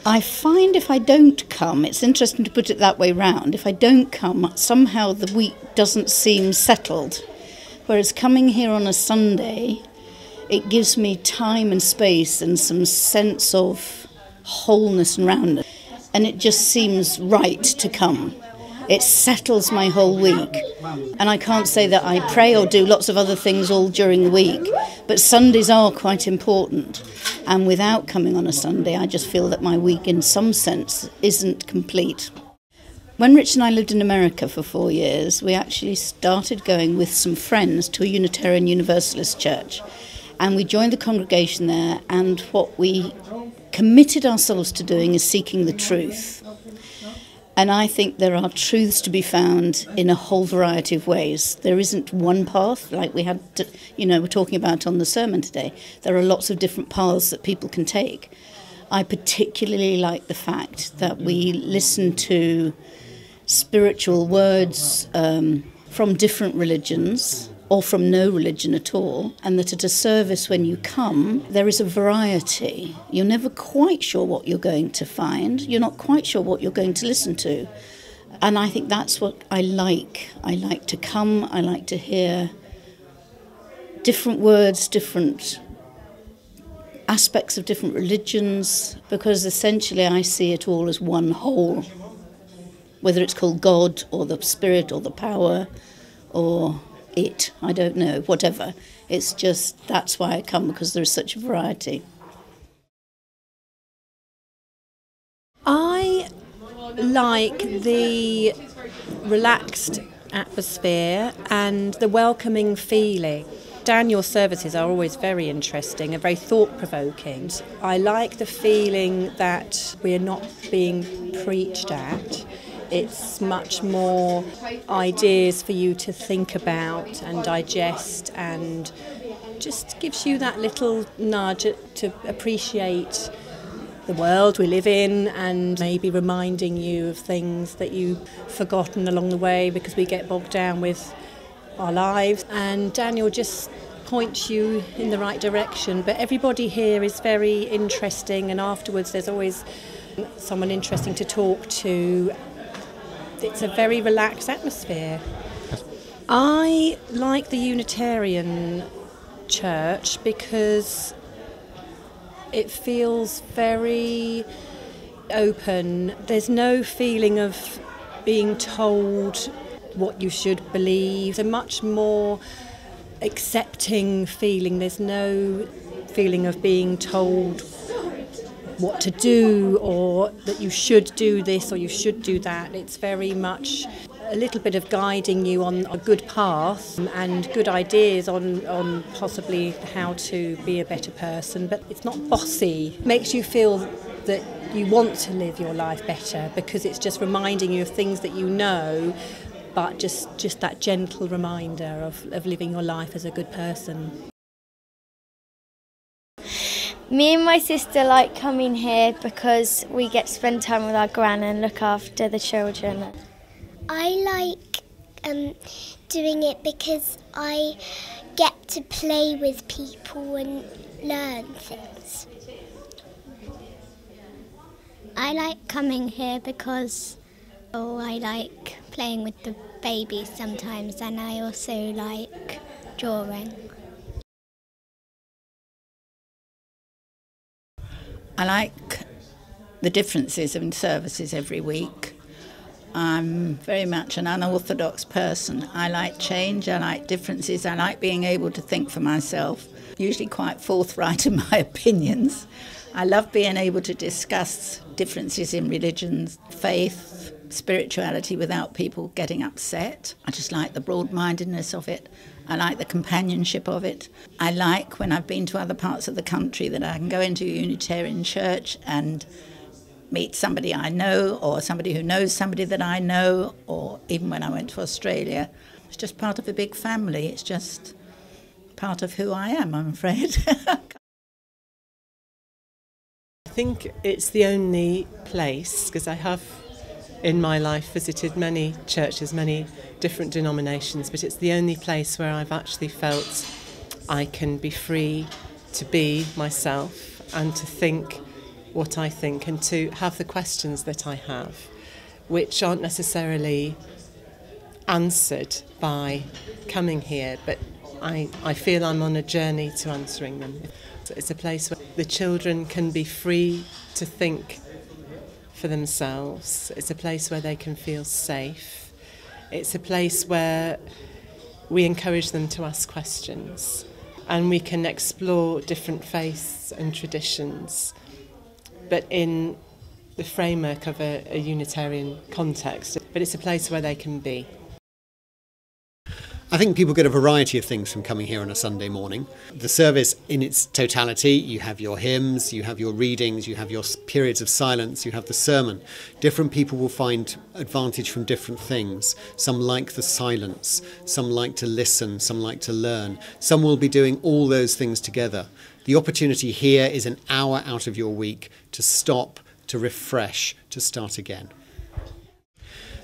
I find if I don't come, it's interesting to put it that way round, if I don't come, somehow the week doesn't seem settled. Whereas coming here on a Sunday, it gives me time and space and some sense of wholeness and roundness. And it just seems right to come. It settles my whole week. And I can't say that I pray or do lots of other things all during the week, but Sundays are quite important. And without coming on a Sunday, I just feel that my week in some sense isn't complete. When Rich and I lived in America for 4 years, we actually started going with some friends to a Unitarian Universalist church. And we joined the congregation there, and what we committed ourselves to doing is seeking the truth. And I think there are truths to be found in a whole variety of ways. There isn't one path, like we had, we're talking about on the sermon today. There are lots of different paths that people can take. I particularly like the fact that we listen to spiritual words from different religions, or from no religion at all, and that at a service when you come, there is a variety. You're never quite sure what you're going to find. You're not quite sure what you're going to listen to. And I think that's what I like. I like to come, I like to hear different words, different aspects of different religions, because essentially I see it all as one whole. Whether it's called God, or the Spirit, or the power, or I don't know, whatever. It's just, that's why I come, because there's such a variety. I like the relaxed atmosphere and the welcoming feeling. Daniel's services are always very interesting and very thought-provoking. I like the feeling that we're not being preached at. It's much more ideas for you to think about and digest, and just gives you that little nudge to appreciate the world we live in, and maybe reminding you of things that you've forgotten along the way because we get bogged down with our lives. And Daniel just points you in the right direction. But everybody here is very interesting, and afterwards there's always someone interesting to talk to. It's a very relaxed atmosphere. I like the Unitarian church because it feels very open. There's no feeling of being told what you should believe. It's a much more accepting feeling. There's no feeling of being told what to do, or that you should do this or you should do that. It's very much a little bit of guiding you on a good path and good ideas on possibly how to be a better person, but it's not bossy. It makes you feel that you want to live your life better, because it's just reminding you of things that you know, but just that gentle reminder of living your life as a good person. Me and my sister like coming here because we get to spend time with our gran and look after the children. I like doing it because I get to play with people and learn things. I like coming here because I like playing with the babies sometimes, and I also like drawing. I like the differences in services every week. I'm very much an unorthodox person. I like change, I like differences, I like being able to think for myself, usually quite forthright in my opinions. I love being able to discuss differences in religions, faith, spirituality without people getting upset. I just like the broad-mindedness of it. I like the companionship of it. I like, when I've been to other parts of the country, that I can go into a Unitarian church and meet somebody I know, or somebody who knows somebody that I know, or even when I went to Australia. It's just part of a big family. It's just part of who I am, I'm afraid. I think it's the only place, because I have in my life visited many churches, many different denominations, but it's the only place where I've actually felt I can be free to be myself and to think what I think and to have the questions that I have, which aren't necessarily answered by coming here, but I feel I'm on a journey to answering them. It's a place where the children can be free to think for themselves. It's a place where they can feel safe. It's a place where we encourage them to ask questions and we can explore different faiths and traditions, but in the framework of a Unitarian context. But it's a place where they can be. I think people get a variety of things from coming here on a Sunday morning. The service in its totality, you have your hymns, you have your readings, you have your periods of silence, you have the sermon. Different people will find advantage from different things. Some like the silence, some like to listen, some like to learn. Some will be doing all those things together. The opportunity here is an hour out of your week to stop, to refresh, to start again.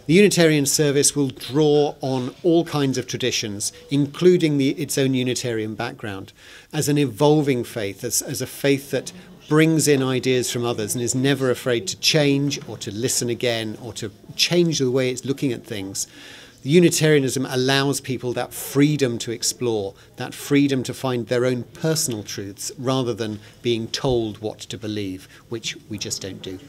The Unitarian service will draw on all kinds of traditions, including its own Unitarian background, as an evolving faith, as a faith that brings in ideas from others and is never afraid to change or to listen again or to change the way it's looking at things. The Unitarianism allows people that freedom to explore, that freedom to find their own personal truths rather than being told what to believe, which we just don't do.